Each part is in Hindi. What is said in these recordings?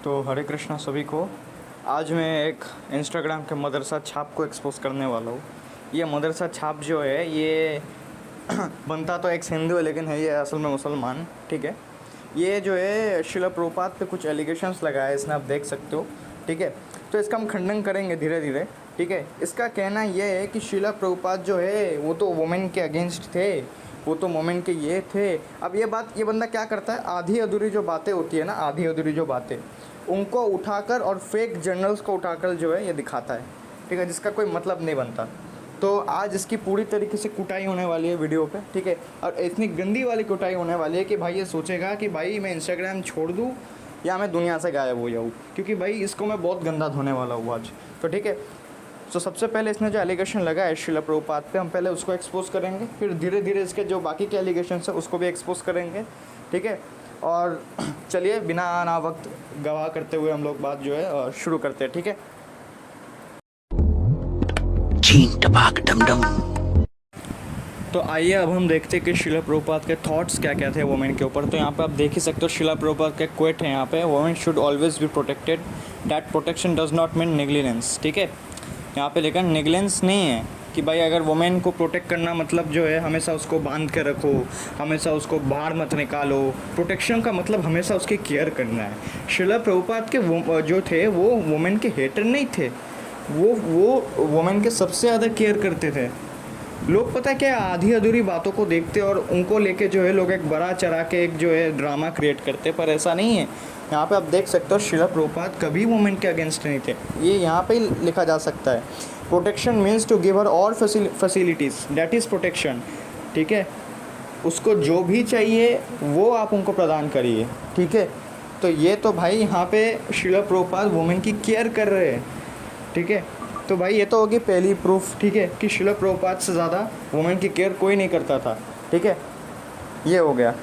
तो हरे कृष्णा सभी को। आज मैं एक इंस्टाग्राम के मदरसा छाप को एक्सपोज करने वाला हूँ। ये मदरसा छाप जो है ये बनता तो एक हिंदू है लेकिन है ये असल में मुसलमान। ठीक है, ये जो है शिला प्रभुपाद पे कुछ एलिगेशंस लगाए इसने, आप देख सकते हो। ठीक है, तो इसका हम खंडन करेंगे धीरे धीरे। ठीक है, इसका कहना ये है कि शिला प्रभुपाद जो है वो तो वुमेन के अगेंस्ट थे, वो तो वुमेन के ये थे। अब ये बंदा क्या करता है, आधी अधूरी जो बातें होती है ना, आधी अधूरी जो बातें उनको उठाकर और फेक जर्नल्स को उठाकर जो है ये दिखाता है। ठीक है, जिसका कोई मतलब नहीं बनता। तो आज इसकी पूरी तरीके से कुटाई होने वाली है वीडियो पे। ठीक है, और इतनी गंदी वाली कुटाई होने वाली है कि भाई ये सोचेगा कि भाई मैं इंस्टाग्राम छोड़ दूँ या मैं दुनिया से गायब हो जाऊँ, क्योंकि भाई इसको मैं बहुत गंदा धोने वाला हूँ आज। तो ठीक है, तो सबसे पहले इसने जो एलिगेशन लगा है शिला प्रभुपाद पे, हम पहले उसको एक्सपोज करेंगे, फिर धीरे धीरे इसके जो बाकी के एलिगेशन है उसको भी एक्सपोज करेंगे। ठीक है, और चलिए बिना ना वक्त गवाह करते हुए हम लोग बात जो है शुरू करते हैं। ठीक है, चीन टपाक डम डम। तो आइए अब हम देखते हैं कि शिला प्रभुपाद के थॉट्स क्या क्या थे वुमेन के ऊपर। तो यहाँ पे आप देख ही सकते हो शिला प्रभुपाद के क्वेट है यहाँ पे, women should always be protected, that protection does not mean negligence. ठीक है, यहाँ पे लेकिन नेग्लेंस नहीं है कि भाई अगर वुमेन को प्रोटेक्ट करना मतलब जो है हमेशा उसको बांध के रखो, हमेशा उसको बाहर मत निकालो। प्रोटेक्शन का मतलब हमेशा उसकी केयर करना है। शिला प्रभुपाद के जो थे वो वुमेन के हेटर नहीं थे, वो वुमेन के सबसे ज़्यादा केयर करते थे। लोग पता है क्या, आधी अधूरी बातों को देखते और उनको लेके जो है लोग एक बड़ा चढ़ा के एक जो है ड्रामा क्रिएट करते, पर ऐसा नहीं है। यहाँ पे आप देख सकते हो शिला प्रभुपाद कभी वुमेन के अगेंस्ट नहीं थे, ये यहाँ पे ही लिखा जा सकता है। Protection means to give her all facilities, that is protection. ठीक है, उसको जो भी चाहिए वो आप उनको प्रदान करिए। ठीक है, तो ये तो भाई यहाँ पे शिला प्रभुपाद वुमेन की केयर कर रहे हैं। ठीक है, तो भाई ये तो होगी पहली प्रूफ। ठीक है, कि शिला प्रभुपाद से ज़्यादा वुमेन की केयर कोई नहीं करता था। ठीक है, ये हो गया।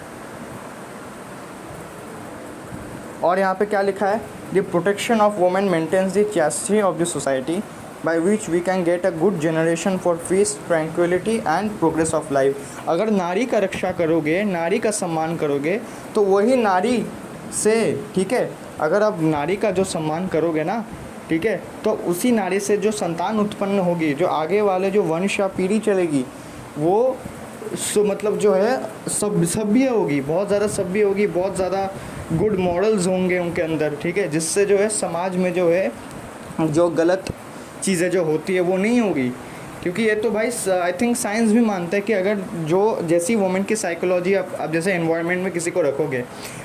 और यहाँ पे क्या लिखा है, the protection of women maintains the chastity of the society by which we can get a good generation for peace, tranquillity and progress of life. अगर नारी का रक्षा करोगे, नारी का सम्मान करोगे, तो वही नारी से, ठीक है, अगर आप नारी का जो सम्मान करोगे ना, ठीक है, तो उसी नारी से जो संतान उत्पन्न होगी, जो आगे वाले जो वंश या पीढ़ी चलेगी, वो मतलब जो है सभ्य होगी, बहुत ज़्यादा सभ्य होगी, बहुत ज़्यादा गुड मॉडल्स होंगे उनके अंदर। ठीक है, जिससे जो है समाज में जो है जो गलत चीज़ें जो होती है वो नहीं होगी। क्योंकि ये तो भाई आई थिंक साइंस भी मानता है कि अगर जो जैसी वुमेन की साइकोलॉजी आप जैसे एनवायरनमेंट में किसी को रखोगे,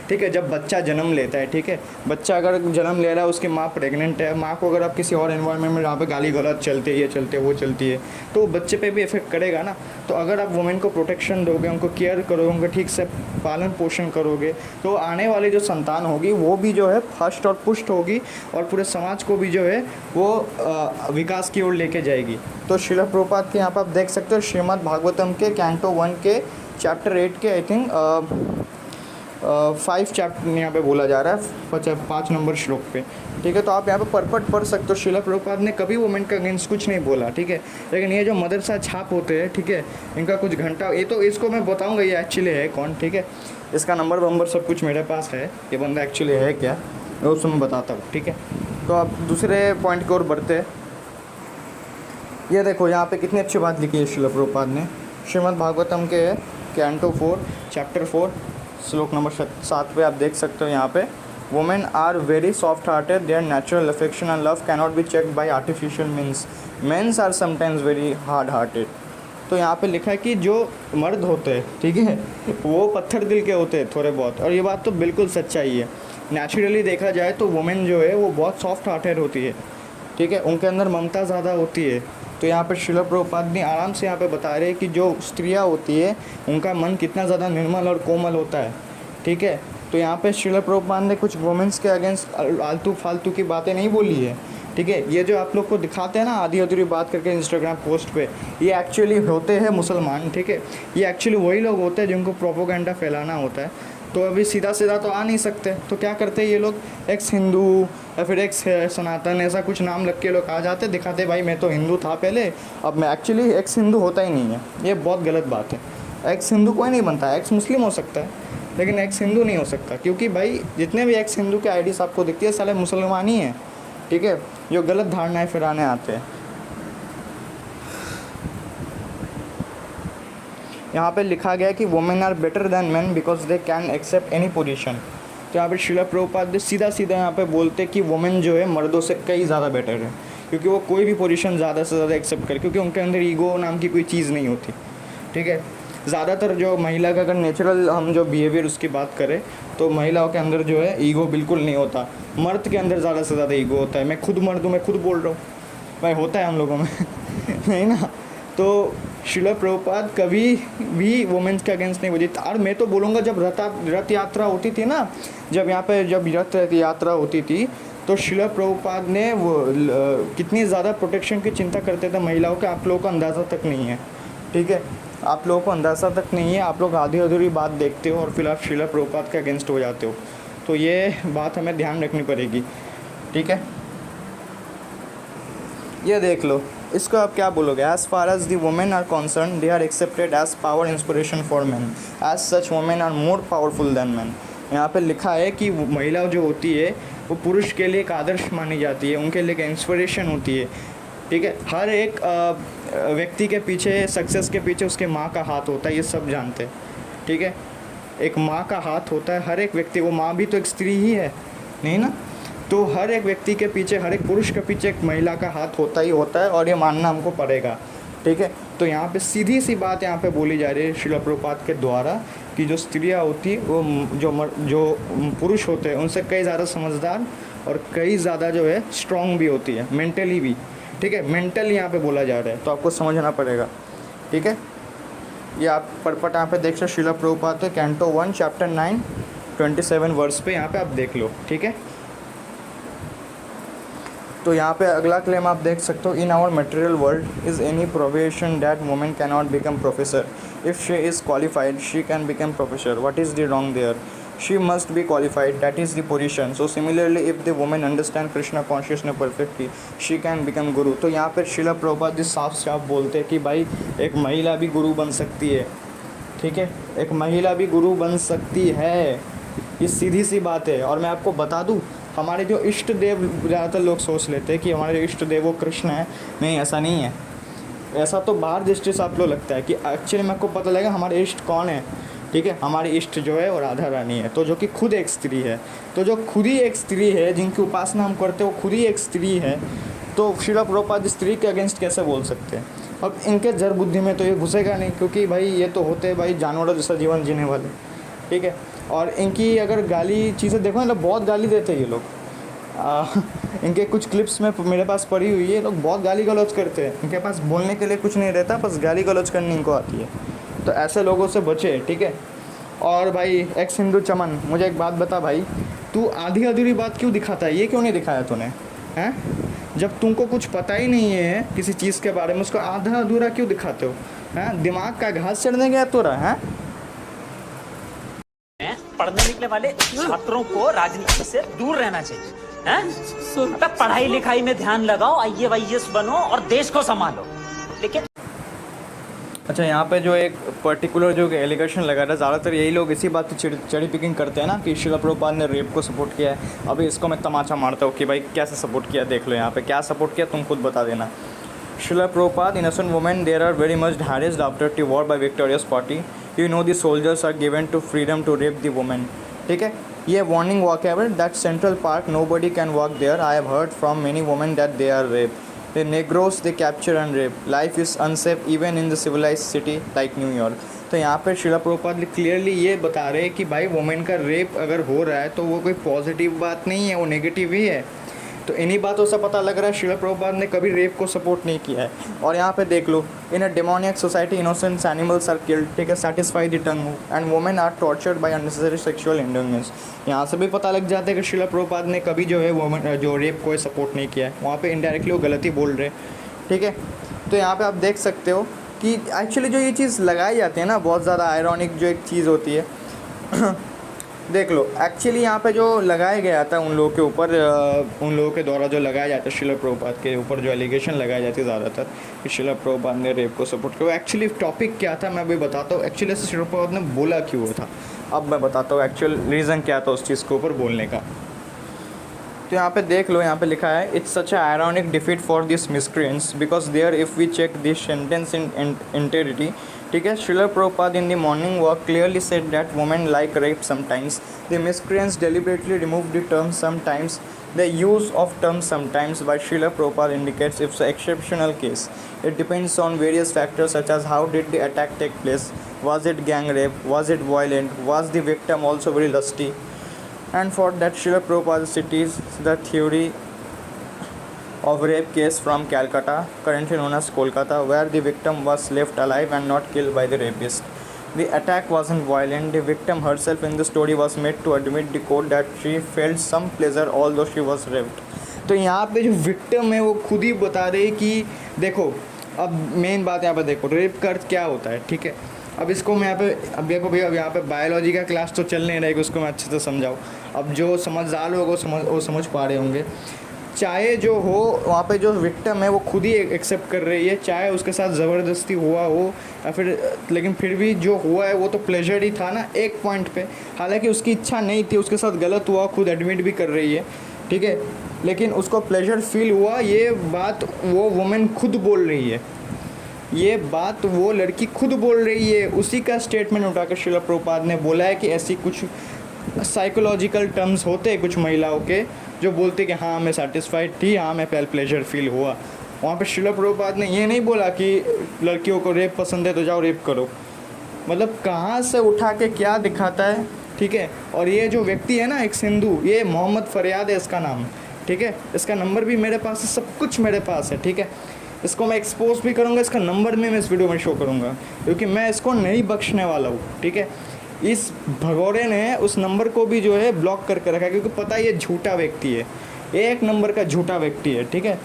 ठीक है, जब बच्चा जन्म लेता है, ठीक है, बच्चा अगर जन्म ले रहा है, उसकी माँ प्रेग्नेंट है, माँ को अगर आप किसी और एनवायरनमेंट में जहाँ पे गाली गलौज चलते ये चलते वो चलती है, तो बच्चे पे भी इफेक्ट करेगा ना। तो अगर आप वुमेन को प्रोटेक्शन दोगे, उनको केयर करोगे, उनको ठीक से पालन पोषण करोगे, तो आने वाली जो संतान होगी वो भी जो है हष्ट और पुष्ट होगी और पूरे समाज को भी जो है वो विकास की ओर लेके जाएगी। तो शिला प्रभुपाद के यहाँ पर आप देख सकते हो श्रीमद् भागवतम के कैंटो 1 के चैप्टर 8 के आई थिंक 5 चैप्टर यहाँ पे बोला जा रहा है, 5 नंबर श्लोक पे। ठीक है, तो आप यहाँ पे परपट पढ़ सकते हो। शिला प्रभुपाद ने कभी वुमेन का अगेंस्ट कुछ नहीं बोला। ठीक है, लेकिन ये जो मदरसा छाप होते हैं, ठीक है, इनका कुछ घंटा, ये तो इसको मैं बताऊँगा ये एक्चुअली है कौन। ठीक है, इसका नंबर सब कुछ मेरे पास है, ये बंदा एक्चुअली है क्या वो उसमें मैं बताता हूँ। ठीक है, तो आप दूसरे पॉइंट की ओर बढ़ते हैं। ये देखो यहाँ पे कितनी अच्छी बात लिखी है शिला प्रभुपाद ने श्रीमद् भागवतम के कैंटो 4 चैप्टर 4 श्लोक नंबर 7 पे आप देख सकते हो। यहाँ पे women are very soft hearted, their natural affection and love cannot be checked by artificial means, mens are sometimes very hard hearted. तो यहाँ पे लिखा है कि जो मर्द होते हैं, ठीक है, वो पत्थर दिल के होते हैं थोड़े बहुत, और ये बात तो बिल्कुल सच्चाई है। नेचुरली देखा जाए तो वुमेन जो है वो बहुत सॉफ्ट हार्टेड होती है। ठीक है, उनके अंदर ममता ज़्यादा होती है। तो यहाँ पर शिला प्रभुपाद ने आराम से यहाँ पे बता रहे हैं कि जो स्त्रियाँ होती है उनका मन कितना ज़्यादा निर्मल और कोमल होता है। ठीक है, तो यहाँ पे शिला प्रभुपाद ने कुछ वुमेन्स के अगेंस्ट आलतू फालतू की बातें नहीं बोली है। ठीक है, ये जो आप लोग को दिखाते हैं ना आधी अधूरी बात करके इंस्टाग्राम पोस्ट पे, ये एक्चुअली होते हैं मुसलमान। ठीक है, ये एक्चुअली वही लोग होते हैं जिनको प्रोपोगंडा फैलाना होता है। तो अभी सीधा सीधा तो आ नहीं सकते, तो क्या करते हैं ये लोग, एक्स हिंदू या फिर एक्स सनातन, ऐसा कुछ नाम लग के लोग आ जाते, दिखाते भाई मैं तो हिंदू था पहले, अब मैं एक्चुअली एक्स हिंदू होता ही नहीं है। ये बहुत गलत बात है। एक्स हिंदू कोई नहीं बनता है, एक्स मुस्लिम हो सकता है, लेकिन एक्स हिंदू नहीं हो सकता, क्योंकि भाई जितने भी एक्स हिंदू के आईडीज आपको दिखती है साले मुसलमान ही हैं, ठीक है, जो गलत धारणाएं फैलाने आते हैं। यहाँ पे लिखा गया कि women are better than man because they can accept any position. तो यहाँ पे श्रील प्रभुपाद सीधा सीधा यहाँ पे बोलते कि वुमेन जो है मर्दों से कई ज़्यादा बेटर है, क्योंकि वो कोई भी पोजीशन ज़्यादा से ज़्यादा एक्सेप्ट करे, क्योंकि उनके अंदर ईगो नाम की कोई चीज़ नहीं होती, ठीक है। ज़्यादातर जो महिला का अगर नेचुरल हम जो बिहेवियर उसकी बात करें तो महिलाओं के अंदर जो है ईगो बिल्कुल नहीं होता, मर्द के अंदर ज़्यादा से ज़्यादा ईगो होता है। मैं खुद मर्द हूँ, मैं खुद बोल रहा हूँ भाई, होता है हम लोगों में नहीं ना। तो श्रील प्रभुपाद कभी भी वुमेन्स के अगेंस्ट नहीं बोली। और मैं तो बोलूँगा जब रथ यात्रा होती थी ना, जब यहाँ पे जब रथ यात्रा होती थी तो श्रील प्रभुपाद ने वो कितनी ज़्यादा प्रोटेक्शन की चिंता करते थे महिलाओं के, आप लोगों को अंदाज़ा तक नहीं है, ठीक है, आप लोगों को अंदाज़ा तक नहीं है। आप लोग आधी अधूरी बात देखते हो और फिर आप श्रील प्रभुपाद के अगेंस्ट हो जाते हो, तो ये बात हमें ध्यान रखनी पड़ेगी, ठीक है। ये देख लो, इसको आप क्या बोलोगे? As far as the women are concern they are accepted as power inspiration for man, as such women are more powerful than man. यहाँ पे लिखा है कि महिला जो होती है वो पुरुष के लिए एक आदर्श मानी जाती है, उनके लिए एक इंस्पिरेशन होती है, ठीक है। हर एक व्यक्ति के पीछे, सक्सेस के पीछे उसके माँ का हाथ होता है, ये सब जानते हैं, ठीक है। एक माँ का हाथ होता है हर एक व्यक्ति, वो माँ भी तो एक स्त्री ही है, नहीं ना। तो हर एक व्यक्ति के पीछे, हर एक पुरुष के पीछे एक महिला का हाथ होता ही होता है, और ये मानना हमको पड़ेगा, ठीक है। तो यहाँ पे सीधी सी बात यहाँ पे बोली जा रही है श्रील प्रभुपाद के द्वारा कि जो स्त्रियाँ होती वो जो पुरुष होते हैं उनसे कई ज़्यादा समझदार और कई ज़्यादा जो है स्ट्रॉन्ग भी होती है, मेंटली भी, ठीक है। मेंटल यहाँ पे बोला जा रहा है, तो आपको समझना पड़ेगा, ठीक है। ये आप परपट यहाँ पे देख सकते श्रील प्रभुपाद के कैंटो 1 चैप्टर 9 27 वर्स पे यहाँ पे आप देख लो, ठीक है। तो यहाँ पे अगला क्लेम आप देख सकते हो, in our material world is any provision that women can not become professor, if she is qualified she can become professor, what is the wrong there, she must be qualified, that is the position. So similarly if the women understand Krishna consciousness perfectly she can become guru. तो यहाँ पर श्रील प्रभुपाद साफ साफ बोलते हैं कि भाई एक महिला भी गुरु बन सकती है, ठीक है, एक महिला भी गुरु बन सकती है, ये सीधी सी बात है। और मैं आपको बता दूँ, हमारे जो इष्ट देव, ज़्यादातर लोग सोच लेते हैं कि हमारे जो इष्ट देव वो कृष्ण है, नहीं ऐसा नहीं है। ऐसा तो बाहर दृष्टि से आप लोग लगता है कि एक्चुअली मेरे को पता लगा हमारे इष्ट कौन है, ठीक है। हमारे इष्ट जो है वो राधा रानी है, तो जो कि खुद एक स्त्री है, तो जो खुद ही एक स्त्री है, जिनकी उपासना हम करते हैं वो खुद ही एक स्त्री है, तो श्रील प्रभुपाद स्त्री के अगेंस्ट कैसे बोल सकते हैं? अब इनके जड़ बुद्धि में तो ये घुसेगा नहीं, क्योंकि भाई ये तो होते हैं भाई जानवरों जैसा जीवन जीने वाले, ठीक है। और इनकी अगर गाली चीज़ें देखो ना, बहुत गाली देते हैं ये लोग। इनके कुछ क्लिप्स में मेरे पास पड़ी हुई है, ये लोग बहुत गाली गलौज करते हैं, इनके पास बोलने के लिए कुछ नहीं रहता, बस गाली गलौज करनी इनको आती है। तो ऐसे लोगों से बचे, ठीक है। और भाई एक्स हिंदू चमन, मुझे एक बात बता भाई, तू आधी अधूरी बात क्यों दिखाता है? ये क्यों नहीं दिखाया तूने, हैं? जब तुमको कुछ पता ही नहीं है किसी चीज़ के बारे में, उसको आधा अधूरा क्यों दिखाते हो? हैं, दिमाग का घास चढ़ने गया तोरा, हैं? पढ़ने निकले वाले छात्रों को राजनीति से दूर रहना चाहिए, हैं? मतलब पढ़ाई लिखाई में ध्यान लगाओ, IAS बनो और देश को संभालो। लेकिन अच्छा, यहाँ पे जो एक पर्टिकुलर जो एलिगेशन लगा था, ज़्यादातर यही लोग इसी बात की चढ़ी पिकिंग करते हैं ना कि श्रील प्रभुपाद ने रेप को सपोर्ट किया है। अभी इसको मैं तमाचा मारता हूँ कि भाई कैसे सपोर्ट किया, देख लो यहाँ पे क्या सपोर्ट किया, तुम खुद बता देना। Srila Prabhupada, innocent women there are very much harassed after the war by victorious party. You know the soldiers are given to freedom to rape the women. ठीक है, ये warning whatever that Central Park nobody can walk there. I have heard from many women that they are raped. The Negroes they capture and rape. Life is unsafe even in the civilized city like New York. तो यहाँ पे श्रील प्रभुपाद क्लियरली ये बता रहे हैं कि भाई वुमेन का रेप अगर हो रहा है तो वो कोई पॉजिटिव बात नहीं है, वो नेगेटिव ही है। तो इन्हीं बातों से पता लग रहा है श्रील प्रभुपाद ने कभी रेप को सपोर्ट नहीं किया है। और यहाँ पे देख लो, in a demoniac society innocent animals are killed, ठीक है, satisfy the tongue and women are tortured by unnecessary sexual indulgence. यहाँ से भी पता लग जाता है कि श्रील प्रभुपाद ने कभी जो है वुमेन जो रेप को सपोर्ट नहीं किया है। वहाँ पे इनडायरेक्टली वो गलती बोल रहे हैं, ठीक है। तो यहाँ पे आप देख सकते हो कि एक्चुअली जो ये चीज़ लगाई जाती है ना, बहुत ज़्यादा आयरॉनिक जो एक चीज़ होती है देख लो, एक्चुअली यहाँ पे जो लगाया गया था उन लोगों के ऊपर, उन लोगों के द्वारा जो लगाया जाता है श्रील प्रभुपाद के ऊपर जो एलिगेशन लगाई जाती है ज़्यादातर कि श्रील प्रभुपाद ने रेप को सपोर्ट किया, एक्चुअली टॉपिक क्या था मैं अभी बताता हूँ। एक्चुअली श्रील प्रभुपाद ने बोला क्यों था, अब मैं बताता हूँ एक्चुअल रीज़न क्या था उस चीज़ के ऊपर बोलने का। तो यहाँ पे देख लो, यहाँ पे लिखा है it's such a ironic defeat for this miscreants because there if we check this sentence in entirety, ठीक है, Srila Prabhupada in the morning walk clearly said that women like rape sometimes, the miscreants deliberately remove the term sometimes, the use of term sometimes by Srila Prabhupada indicates it's an exceptional case. It depends on various factors such as how did the attack take place, was it gang rape, was it violent, was the victim also very lusty, and for that Srila Prabhupada cites the theory of rape case from Calcutta, currently known as Kolkata, where the victim was left alive and not killed by the rapist. The attack wasn't violent. The victim herself in the story was made to admit the court that she felt some pleasure although she was raped. तो यहाँ पे जो विक्टिम है वो खुद ही बता रही कि देखो, अब मेन बात यहाँ पे देखो, रेप का अर्थ क्या होता है, ठीक है। अब इसको मैं यहाँ पे, अब देखो भैया, अब यहाँ पे बायोलॉजी का क्लास तो चल नहीं रहेगी, उसको मैं अच्छे से समझाऊँ। अब जो समझदार लोग वो समझ पा रहे होंगे। चाहे जो हो, वहाँ पे जो विक्टिम है वो खुद ही एक्सेप्ट कर रही है, चाहे उसके साथ ज़बरदस्ती हुआ हो या फिर, लेकिन फिर भी जो हुआ है वो तो प्लेजर ही था ना एक पॉइंट पे। हालांकि उसकी इच्छा नहीं थी, उसके साथ गलत हुआ, खुद एडमिट भी कर रही है, ठीक है, लेकिन उसको प्लेजर फील हुआ। ये बात वो वुमेन खुद बोल रही है, ये बात वो लड़की खुद बोल रही है। उसी का स्टेटमेंट उठा कर श्रील प्रभुपाद ने बोला है कि ऐसी कुछ साइकोलॉजिकल टर्म्स होते हैं कुछ महिलाओं के जो बोलते कि हाँ मैं सेटिस्फाइड थी, हाँ मैं पहले प्लेजर फील हुआ। वहाँ पे श्रील प्रभुपाद ने ये नहीं बोला कि लड़कियों को रेप पसंद है तो जाओ रेप करो। मतलब कहाँ से उठा के क्या दिखाता है, ठीक है। और ये जो व्यक्ति है ना, एक सिंधु, ये मोहम्मद फरियाद है इसका नाम, ठीक है। इसका नंबर भी मेरे पास है, सब कुछ मेरे पास है, ठीक है। इसको मैं एक्सपोज भी करूँगा, इसका नंबर भी मैं इस वीडियो में शो करूँगा, क्योंकि मैं इसको नहीं बख्शने वाला हूँ, ठीक है। इस भगोड़े ने उस नंबर को भी जो है ब्लॉक करके रखा है, क्योंकि पता है ये झूठा व्यक्ति है, एक नंबर का झूठा व्यक्ति है, ठीक है।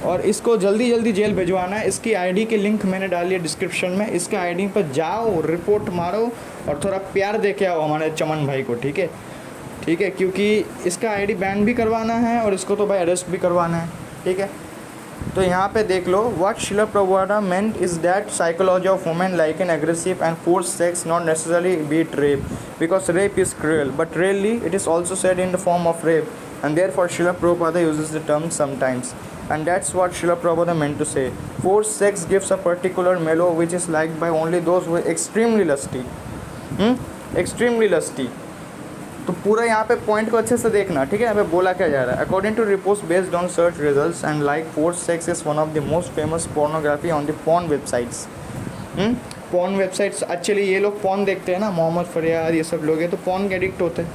और इसको जल्दी जल्दी जेल भिजवाना है। इसकी आईडी की लिंक मैंने डाली है डिस्क्रिप्शन में, इसके आईडी पर जाओ, रिपोर्ट मारो और थोड़ा प्यार दे के आओ हमारे चमन भाई को, ठीक है, ठीक है। क्योंकि इसका आईडी बैन भी करवाना है और इसको तो भाई अरेस्ट भी करवाना है, ठीक है। तो यहाँ पे देख लो, what Srila Prabhupada meant is that psychology of women like an aggressive and forced sex, not necessarily beat rape, because rape is cruel, but rarely it is also said in the form of rape, and therefore Srila Prabhupada uses the term sometimes, and that's what Srila Prabhupada meant to say. Forced sex gives a particular mellow which is liked by only those who are extremely lusty, extremely lusty. तो पूरा यहाँ पे पॉइंट को अच्छे से देखना, ठीक है। यहाँ पे बोला क्या जा रहा है, according to reports based on search results and like force sex is one of the most famous pornography on the porn websites. Porn websites, actually ये लोग पॉर्न देखते हैं ना, मोहम्मद फरियाद, ये सब लोग हैं तो पॉर्न के एडिक्ट होते हैं,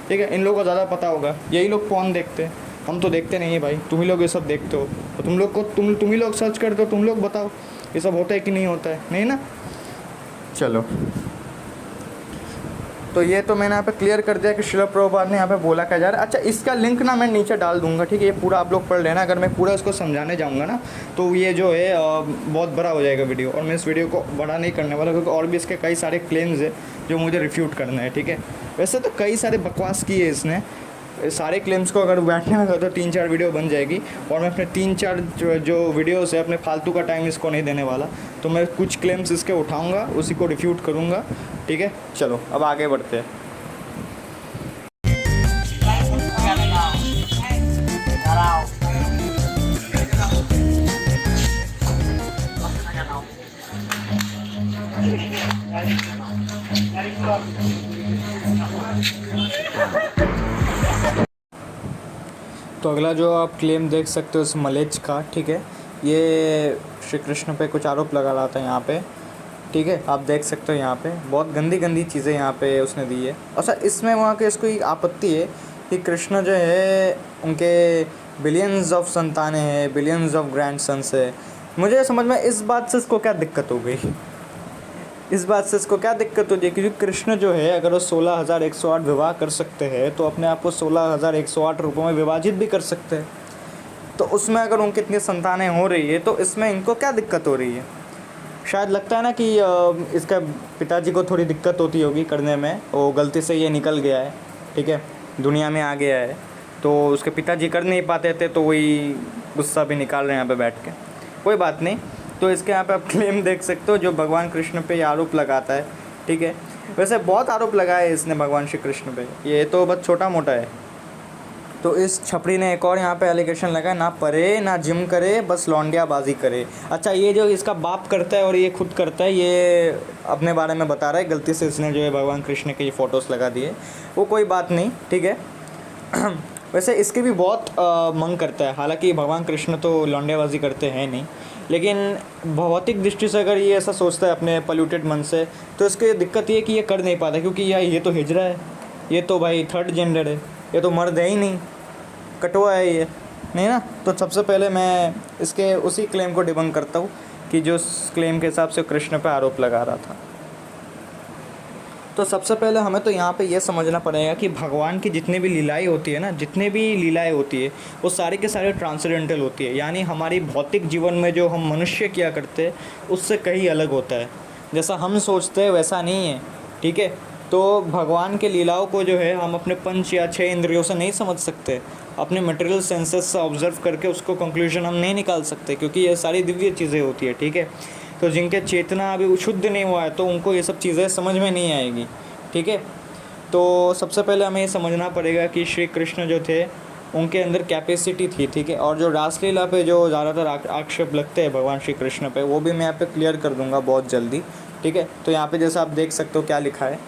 ठीक है। इन लोगों को ज़्यादा पता होगा, यही लोग पॉर्न देखते हैं, हम तो देखते नहीं है भाई। तुम ही लोग ये सब देखते हो तो तुम लोग को तुम ही लोग सर्च करते हो, तुम लोग बताओ ये सब होता है कि नहीं होता है, नहीं ना। चलो, तो ये तो मैंने यहाँ पे क्लियर कर दिया कि श्रील प्रभुपाद ने यहाँ पे बोला क्या जा रहा है। अच्छा, इसका लिंक ना मैं नीचे डाल दूंगा, ठीक है, ये पूरा आप लोग पढ़ लेना। अगर मैं पूरा इसको समझाने जाऊँगा ना तो ये जो है बहुत बड़ा हो जाएगा वीडियो, और मैं इस वीडियो को बड़ा नहीं करने वाला, क्योंकि और भी इसके कई सारे क्लेम्स है जो मुझे रिफ्यूट करना है, ठीक है। वैसे तो कई सारे बकवास किए इसने, सारे क्लेम्स को अगर बैठने में तो 3-4 वीडियो बन जाएगी, और मैं अपने 3-4 जो वीडियोस है अपने फालतू का टाइम इसको नहीं देने वाला। तो मैं कुछ क्लेम्स इसके उठाऊंगा, उसी को रिफ्यूट करूंगा, ठीक है। चलो अब आगे बढ़ते हैं। तो अगला जो आप क्लेम देख सकते हो इस मलेच का, ठीक है, ये श्री कृष्ण पे कुछ आरोप लगा रहा था यहाँ पे, ठीक है। आप देख सकते हो यहाँ पे बहुत गंदी गंदी चीज़ें यहाँ पे उसने दी है। अच्छा, इसमें वहाँ के इसको एक आपत्ति है कि कृष्ण जो है उनके बिलियंस ऑफ संतानें हैं, बिलियंस ऑफ ग्रैंड सन्स है। मुझे समझ में इस बात से इसको क्या दिक्कत हो गई, इस बात से इसको क्या दिक्कत होती है, क्योंकि कृष्ण जो है अगर वो 16,108 विवाह कर सकते हैं तो अपने आप को 16,108 रूपों में विभाजित भी कर सकते हैं। तो उसमें अगर उनकी इतनी संतानें हो रही है तो इसमें इनको क्या दिक्कत हो रही है। शायद लगता है ना कि इसका पिताजी को थोड़ी दिक्कत होती होगी करने में, वो गलती से ये निकल गया है, ठीक है, दुनिया में आ गया है, तो उसके पिताजी कर नहीं पाते थे तो वही गुस्सा भी निकाल रहे हैं यहाँ पे बैठ के। कोई बात नहीं। तो इसके यहाँ पे आप क्लेम देख सकते हो जो भगवान कृष्ण पे ये आरोप लगाता है, ठीक है। वैसे बहुत आरोप लगाए इसने भगवान श्री कृष्ण पे, ये तो बस छोटा मोटा है। तो इस छपरी ने एक और यहाँ पे एलिगेशन लगाया, ना पढ़े ना जिम करे, बस लौंडियाबाजी करे। अच्छा, ये जो इसका बाप करता है और ये खुद करता है, ये अपने बारे में बता रहा है। गलती से इसने जो है भगवान कृष्ण के ये फ़ोटोज़ लगा दिए, वो कोई बात नहीं, ठीक है। वैसे इसकी भी बहुत मंग करता है, हालांकि भगवान कृष्ण तो लौंडियाबाजी करते हैं नहीं, लेकिन भौतिक दृष्टि से अगर ये ऐसा सोचता है अपने पॉल्यूटेड मन से, तो इसकी दिक्कत ये है कि ये कर नहीं पाता, क्योंकि ये तो हिजड़ा है, ये तो भाई थर्ड जेंडर है, ये तो मर्द है ही नहीं, कटवा है ये, नहीं ना। तो सबसे पहले मैं इसके उसी क्लेम को डिबंक करता हूँ कि जो क्लेम के हिसाब से कृष्ण पे आरोप लगा रहा था। तो सबसे पहले हमें तो यहाँ पे ये समझना पड़ेगा कि भगवान की जितनी भी लीलाएँ होती है ना, जितने भी लीलाएँ होती है, वो सारे के सारे ट्रांसेंडेंटल होती है, यानी हमारी भौतिक जीवन में जो हम मनुष्य किया करते हैं उससे कहीं अलग होता है। जैसा हम सोचते हैं वैसा नहीं है, ठीक है। तो भगवान के लीलाओं को जो है हम अपने 5 या 6 इंद्रियों से नहीं समझ सकते, अपने मटेरियल सेंसेस से ऑब्जर्व करके उसको कंक्लूजन हम नहीं निकाल सकते, क्योंकि ये सारी दिव्य चीज़ें होती है, ठीक है। तो जिनके चेतना अभी शुद्ध नहीं हुआ है तो उनको ये सब चीज़ें समझ में नहीं आएगी, ठीक है। तो सबसे पहले हमें ये समझना पड़ेगा कि श्री कृष्ण जो थे उनके अंदर कैपेसिटी थी, ठीक है। और जो रासलीला पे जो ज़्यादातर आक्षेप लगते हैं भगवान श्री कृष्ण पे, वो भी मैं यहाँ पे क्लियर कर दूँगा बहुत जल्दी, ठीक है। तो यहाँ पे जैसा आप देख सकते हो क्या लिखा है,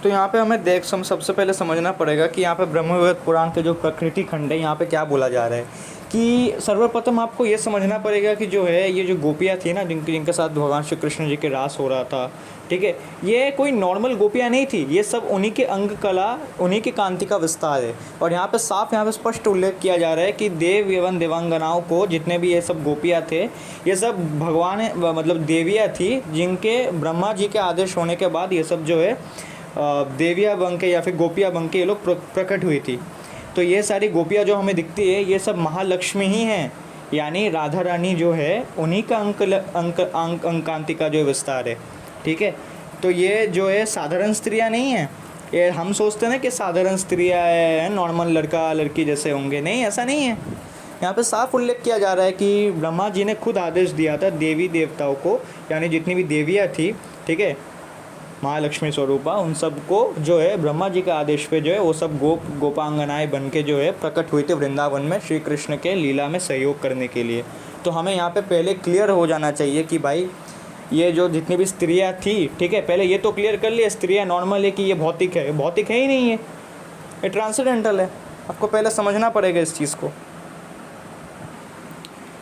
तो यहाँ पे हमें सबसे पहले समझना पड़ेगा कि यहाँ पे ब्रह्मवेद पुराण के जो प्रकृति खंड है, यहाँ पे क्या बोला जा रहा है कि सर्वप्रथम आपको ये समझना पड़ेगा कि जो है ये जो गोपियाँ थी ना, जिनके साथ भगवान श्री कृष्ण जी के रास हो रहा था, ठीक है, ये कोई नॉर्मल गोपियाँ नहीं थी, ये सब उन्हीं के अंग कला, उन्हीं की कांति का विस्तार है। और यहाँ पे स्पष्ट उल्लेख किया जा रहा है कि देव एवं देवांगनाओं को, जितने भी ये सब गोपियाँ थे, ये सब भगवान मतलब देवियाँ थी, जिनके ब्रह्मा जी के आदेश होने के बाद ये सब जो है देवियाँ बन के या फिर गोपियाँ बन के ये लोग प्रकट हुई थी। तो ये सारी गोपियाँ जो हमें दिखती है ये सब महालक्ष्मी ही हैं, यानी राधा रानी जो है उन्हीं का अंकांति का जो विस्तार है, ठीक है। तो ये जो है साधारण स्त्रियाँ नहीं हैं। ये हम सोचते हैं ना कि साधारण स्त्रियाँ है, नॉर्मल लड़का लड़की जैसे होंगे, नहीं, ऐसा नहीं है। यहाँ पे साफ उल्लेख किया जा रहा है कि ब्रह्मा जी ने खुद आदेश दिया था देवी देवताओं को, यानी जितनी भी देवियाँ थी, ठीक है, महालक्ष्मी स्वरूपा, उन सब को जो है ब्रह्मा जी के आदेश पे जो है वो सब गोपांगनाएं बन के जो है प्रकट हुई थी वृंदावन में श्री कृष्ण के लीला में सहयोग करने के लिए। तो हमें यहाँ पे पहले क्लियर हो जाना चाहिए कि भाई ये जो जितनी भी स्त्रियाँ थी, ठीक है, पहले ये तो क्लियर कर लिया स्त्रियाँ नॉर्मल है कि ये भौतिक है, भौतिक है ही नहीं है, ये ट्रांसेंडेंटल है। आपको पहले समझना पड़ेगा इस चीज़ को,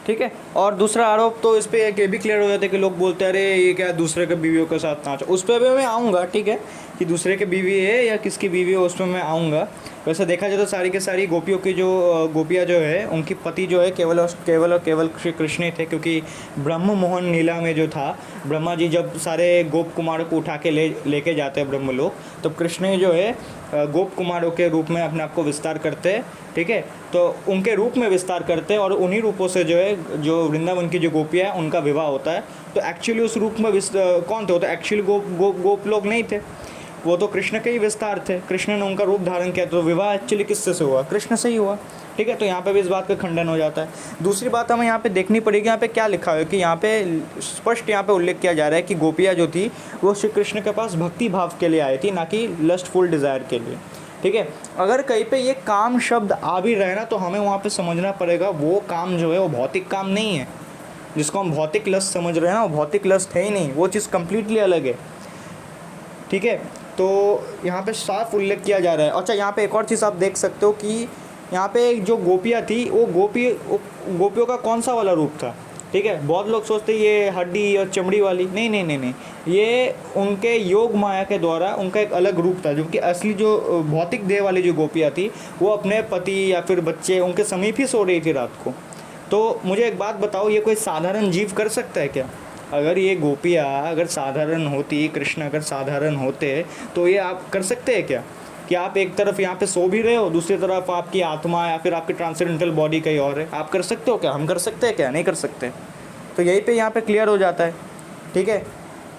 ठीक है। और दूसरा आरोप तो इस पर ये भी क्लियर हो जाता है कि लोग बोलते हैं अरे ये क्या दूसरे के बीवियों के साथ नाच, उस पर भी मैं आऊँगा, ठीक है, कि दूसरे के बीवी है या किसकी बीवी है उस पर मैं आऊँगा। वैसे देखा जाए तो सारी के सारी गोपियों की जो गोपियाँ जो है उनकी पति जो है केवल और केवल श्री कृष्ण ही थे, क्योंकि ब्रह्म मोहन लीला में जो था, ब्रह्मा जी जब सारे गोप कुमारों को उठा के लेके जाते हैं ब्रह्मलोक, तो कृष्ण जो है गोप कुमारों के रूप में अपने आप को विस्तार करते हैं, ठीक है। तो उनके रूप में विस्तार करते हैं और उन्हीं रूपों से जो है जो वृंदावन की जो गोपियाँ हैं उनका विवाह होता है। तो एक्चुअली उस रूप में कौन थे? वो तो एक्चुअली गोप लोग नहीं थे, वो तो कृष्ण के ही विस्तार थे। कृष्ण ने उनका रूप धारण किया, तो विवाह एक्चुअली किससे से हुआ? कृष्ण से ही हुआ, ठीक है। तो यहाँ पे भी इस बात का खंडन हो जाता है। दूसरी बात हमें यहाँ पे देखनी पड़ेगी, यहाँ पे क्या लिखा है कि यहाँ पे स्पष्ट यहाँ पे उल्लेख किया जा रहा है कि गोपियाँ जो थी वो श्री कृष्ण के पास भक्ति भाव के लिए आई थी, ना कि लस्टफुल डिज़ायर के लिए, ठीक है। अगर कहीं पे ये काम शब्द आ भी रहे ना, तो हमें वहाँ पे समझना पड़ेगा वो काम जो है वो भौतिक काम नहीं है। जिसको हम भौतिक लस्ट समझ रहे हैं ना, वो भौतिक लस्ट है ही नहीं, वो चीज़ कम्प्लीटली अलग है, ठीक है। तो यहाँ पे साफ उल्लेख किया जा रहा है। अच्छा, यहाँ पे एक और चीज़ आप देख सकते हो कि यहाँ पे जो गोपियाँ थी वो गोपियों का कौन सा वाला रूप था, ठीक है। बहुत लोग सोचते ये हड्डी और चमड़ी वाली, नहीं नहीं नहीं नहीं, ये उनके योग माया के द्वारा उनका एक अलग रूप था, जो कि असली जो भौतिक देह वाली जो गोपियाँ थी वो अपने पति या फिर बच्चे उनके समीप ही सो रही थी रात को। तो मुझे एक बात बताओ, ये कोई साधारण जीव कर सकता है क्या? अगर ये गोपियाँ अगर साधारण होती, कृष्ण अगर साधारण होते, तो ये आप कर सकते हैं क्या कि आप एक तरफ यहाँ पे सो भी रहे हो, दूसरी तरफ आपकी आत्मा या फिर आपकी ट्रांसेंडेंटल बॉडी कहीं और है? आप कर सकते हो क्या? हम कर सकते हैं क्या? नहीं कर सकते। तो यही पे यहाँ पे क्लियर हो जाता है, ठीक है,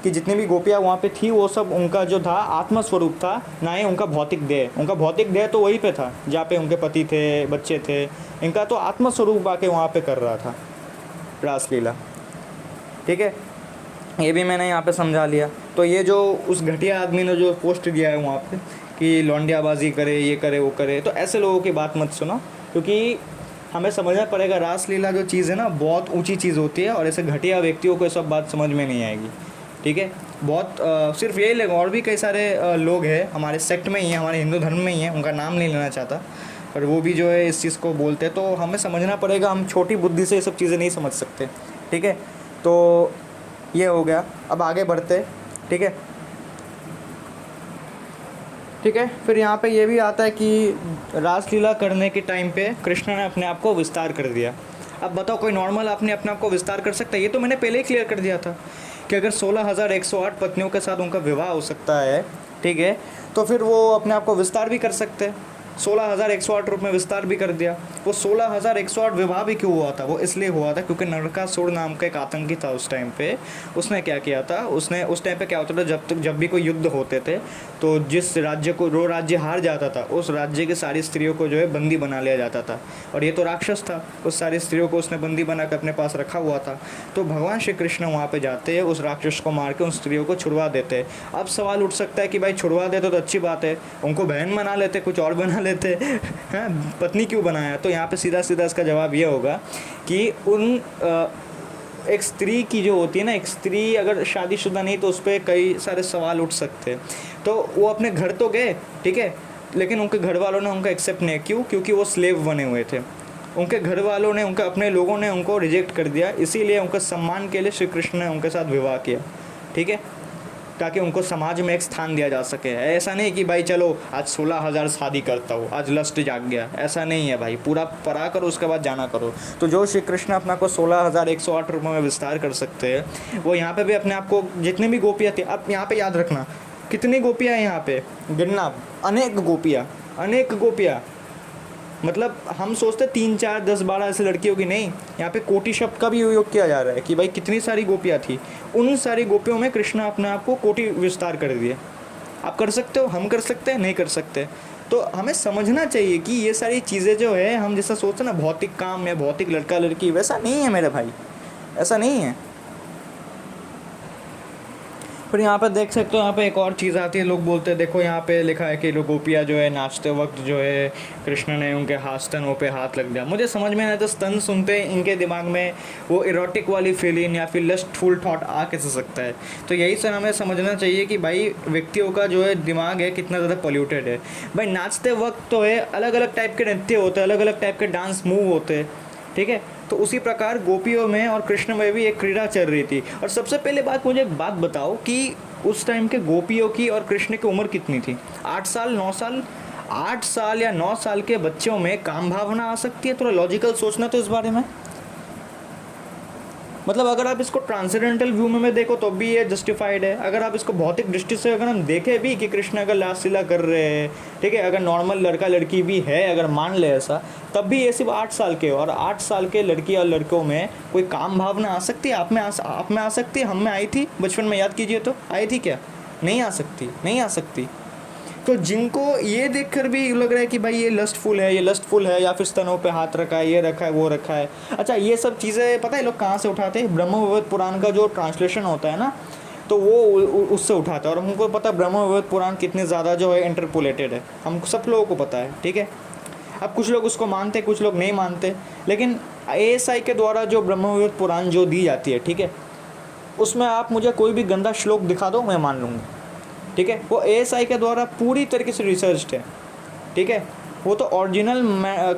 कि जितनी भी गोपियाँ वहाँ पे थी वो सब उनका जो था आत्मस्वरूप था, ना ही उनका भौतिक देह। उनका भौतिक देह तो वहीं पे था जहाँ पे उनके पति थे, बच्चे थे। इनका तो आत्मस्वरूप आके वहाँ पे कर रहा था रासलीला, ठीक है। ये भी मैंने यहाँ पे समझा लिया। तो ये जो उस घटिया आदमी ने जो पोस्ट दिया है वहाँ पे कि लौंडियाबाजी करे, ये करे, वो करे, तो ऐसे लोगों की बात मत सुनो, क्योंकि हमें समझना पड़ेगा रासलीला जो चीज़ है ना बहुत ऊंची चीज़ होती है, और ऐसे घटिया व्यक्तियों को ये सब बात समझ में नहीं आएगी, ठीक है। बहुत सिर्फ यही लोग, और भी कई सारे लोग हैं हमारे सेक्ट में ही हैं, हमारे हिंदू धर्म में ही हैं, उनका नाम नहीं लेना चाहता, पर वो भी जो है इस चीज़ को बोलते हैं। तो हमें समझना पड़ेगा, हम छोटी बुद्धि से ये सब चीज़ें नहीं समझ सकते, ठीक है। तो ये हो गया, अब आगे बढ़ते, ठीक है। ठीक है, फिर यहाँ पे ये भी आता है कि रासलीला करने के टाइम पे कृष्ण ने अपने आप को विस्तार कर दिया। अब बताओ कोई नॉर्मल अपने आप को विस्तार कर सकता है? ये तो मैंने पहले ही क्लियर कर दिया था कि अगर 16,108 पत्नियों के साथ उनका विवाह हो सकता है, ठीक है, तो फिर वो अपने आप को विस्तार भी कर सकते हैं। 16,108 रूप में विस्तार भी कर दिया। वो 16,108 विवाह भी क्यों हुआ था? वो इसलिए हुआ था क्योंकि नरकासुर नाम का एक आतंकी था उस टाइम पे। उसने क्या किया था, उसने उस टाइम पे क्या होता था, जब भी कोई युद्ध होते थे तो जिस राज्य को जो राज्य हार जाता था उस राज्य की सारी स्त्रियों को जो है बंदी बना लिया जाता था, और ये तो राक्षस था, उस सारी स्त्रियों को उसने बंदी बना कर अपने पास रखा हुआ था। तो भगवान श्री कृष्ण वहाँ पे जाते हैं, उस राक्षस को मार के उन स्त्रियों को छुड़वा देते। अब सवाल उठ सकता है कि भाई छुड़वा देते तो अच्छी बात है, उनको बहन बना लेते, कुछ और बना लेते हैं, पत्नी क्यों बनाया? तो यहाँ पे सीधा सीधा इसका जवाब ये होगा कि उन एक स्त्री की जो होती है ना, एक स्त्री अगर शादीशुदा नहीं तो उस पर कई सारे सवाल उठ सकते हैं। तो वो अपने घर तो गए, ठीक है, लेकिन उनके घर वालों ने उनका एक्सेप्ट नहीं। क्यों? क्योंकि वो स्लेव बने हुए थे। उनके घर वालों ने, उनके अपने लोगों ने उनको रिजेक्ट कर दिया, इसीलिए उनके सम्मान के लिए श्री कृष्ण ने उनके साथ विवाह किया, ठीक है, ताकि उनको समाज में एक स्थान दिया जा सके। ऐसा नहीं कि भाई चलो आज 16,000 शादी करता हूँ, आज लस्ट जाग गया, ऐसा नहीं है भाई। पूरा पढ़ा करो उसके बाद जाना करो। तो जो श्री कृष्ण अपना को 16,108 रुपये में विस्तार कर सकते हैं, वो यहाँ पे भी अपने आप को, जितने भी गोपियाँ थी, अब यहाँ पे याद रखना कितनी गोपियाँ हैं यहाँ पे, गिनना, अनेक गोपियाँ, अनेक गोपियाँ। मतलब हम सोचते 3, 4, 10, 12 ऐसे लड़कियों की नहीं, यहाँ पे कोटि शब्द का भी उपयोग किया जा रहा है कि भाई कितनी सारी गोपियाँ थी। उन सारी गोपियों में कृष्ण अपने आप को कोटि विस्तार कर दिए। आप कर सकते हो, हम कर सकते हैं, नहीं कर सकते। तो हमें समझना चाहिए कि ये सारी चीज़ें जो है, हम जैसा सोचते ना भौतिक काम या भौतिक लड़का लड़की, वैसा नहीं है मेरे भाई, ऐसा नहीं है। फिर यहाँ पे देख सकते हो, यहाँ पे एक और चीज़ आती है, लोग बोलते हैं देखो यहाँ पे लिखा है कि लोग गोपियाँ जो है नाचते वक्त जो है कृष्ण ने उनके हाथ स्तनों पे हाथ लग दिया। मुझे समझ में नहीं आता स्तन सुनते इनके दिमाग में वो इरोटिक वाली फीलिंग या फिर लस्टफुल थॉट आ कैसे सकता है? तो यही से हमें समझना चाहिए कि भाई व्यक्तियों का जो है दिमाग है कितना ज़्यादा पोल्यूटेड है। भाई नाचते वक्त तो है अलग अलग टाइप के नृत्य होते हैं, अलग अलग टाइप के डांस मूव होते हैं, ठीक है। तो उसी प्रकार गोपियों में और कृष्ण में भी एक क्रीड़ा चल रही थी। और सबसे पहले बात, मुझे एक बात बताओ कि उस टाइम के गोपियों की और कृष्ण की उम्र कितनी थी? 8 साल, 9 साल? 8 साल या 9 साल के बच्चों में काम भावना आ सकती है? थोड़ा लॉजिकल सोचना तो इस बारे में। मतलब अगर आप इसको ट्रांसेंडेंटल व्यू में देखो तो भी ये जस्टिफाइड है। अगर आप इसको भौतिक दृष्टि से अगर हम देखें भी कि कृष्ण अगर रासलीला कर रहे हैं, ठीक है, अगर नॉर्मल लड़का लड़की भी है, अगर मान ले ऐसा, तब भी ये सिर्फ 8 साल के, और 8 साल के लड़की और लड़कों में कोई काम भावना आ सकती है? आप में आ सकती है, हम में आई थी बचपन में, याद कीजिए तो आई थी क्या? नहीं आ सकती, नहीं आ सकती। तो जिनको ये देखकर भी लग रहा है कि भाई ये लस्टफुल है, ये लस्टफुल है, या फिर स्तनों पे हाथ रखा है, ये रखा है, वो रखा है। अच्छा, ये सब चीज़ें पता है लोग कहाँ से उठाते हैं? ब्रह्मवैवर्त पुराण का जो ट्रांसलेशन होता है ना, तो वो उससे उठाता है। और हमको पता है ब्रह्मवैवर्त पुराण कितने ज़्यादा जो है इंटरपोलेटेड है, हम सब लोगों को पता है, ठीक है। अब कुछ लोग उसको मानते, कुछ लोग नहीं मानते, लेकिन ASI के द्वारा जो ब्रह्मवैवर्त पुराण जो दी जाती है, ठीक है, उसमें आप मुझे कोई भी गंदा श्लोक दिखा दो, मैं मान लूँगा, ठीक है। वो ASI के द्वारा पूरी तरीके से रिसर्च्ड है, ठीक है। वो तो ओरिजिनल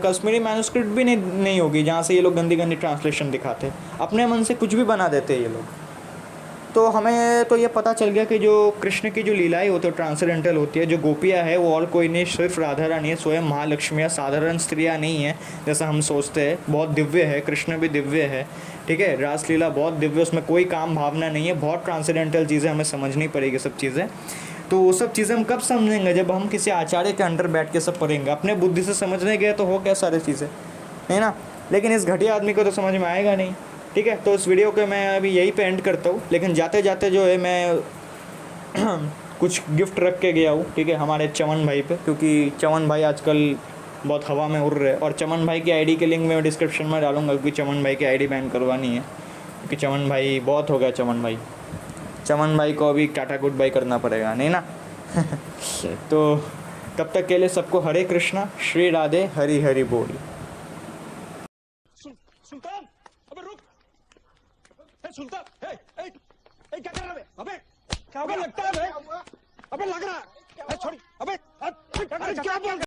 कश्मीरी मैन्युस्क्रिप्ट भी नहीं होगी जहाँ से ये लोग गंदी गंदी ट्रांसलेशन दिखाते, अपने मन से कुछ भी बना देते हैं ये लोग। तो हमें तो ये पता चल गया कि जो कृष्ण की जो लीलाएँ होती है ट्रांसेंडेंटल होती है। जो गोपियाँ है वो और कोई नहीं, सिर्फ राधा रानी है, स्वयं महालक्ष्मियाँ, साधारण स्त्रियाँ नहीं है जैसा हम सोचते हैं। बहुत दिव्य है, कृष्ण भी दिव्य है, ठीक है। रासलीला बहुत दिव्य, उसमें कोई काम भावना नहीं है, बहुत ट्रांसेंडेंटल चीज़ें हमें समझनी पड़ेगी सब चीज़ें। तो वो सब चीज़ें हम कब समझेंगे? जब हम किसी आचार्य के अंडर बैठ के सब पढ़ेंगे। अपने बुद्धि से समझने गए तो हो क्या सारी चीज़ें, है ना। लेकिन इस घटिया आदमी को तो समझ में आएगा नहीं, ठीक है। तो इस वीडियो को मैं अभी यहीं पे एंड करता हूँ, लेकिन जाते जाते जो है मैं कुछ गिफ्ट रख के गया हूँ, ठीक है, हमारे चमन भाई पे, क्योंकि चमन भाई आजकल बहुत हवा में उड़ रहे हैं। और चमन भाई की आईडी के लिंक मैं डिस्क्रिप्शन में डालूंगा, क्योंकि चमन भाई की आईडी बैन करवानी है, क्योंकि चमन भाई बहुत हो गया चमन भाई। चमन भाई को अभी टाटा गुड बाय करना पड़ेगा, नहीं ना? तो तब तक के लिए सबको हरे कृष्णा, श्री राधे, हरि हरि बोल। सुल्तान, अबे रुक। सुल्तान, क्या कर रहा है? अबे लगता है, अबे लग रहा है। छोड़, अबे क्या बोल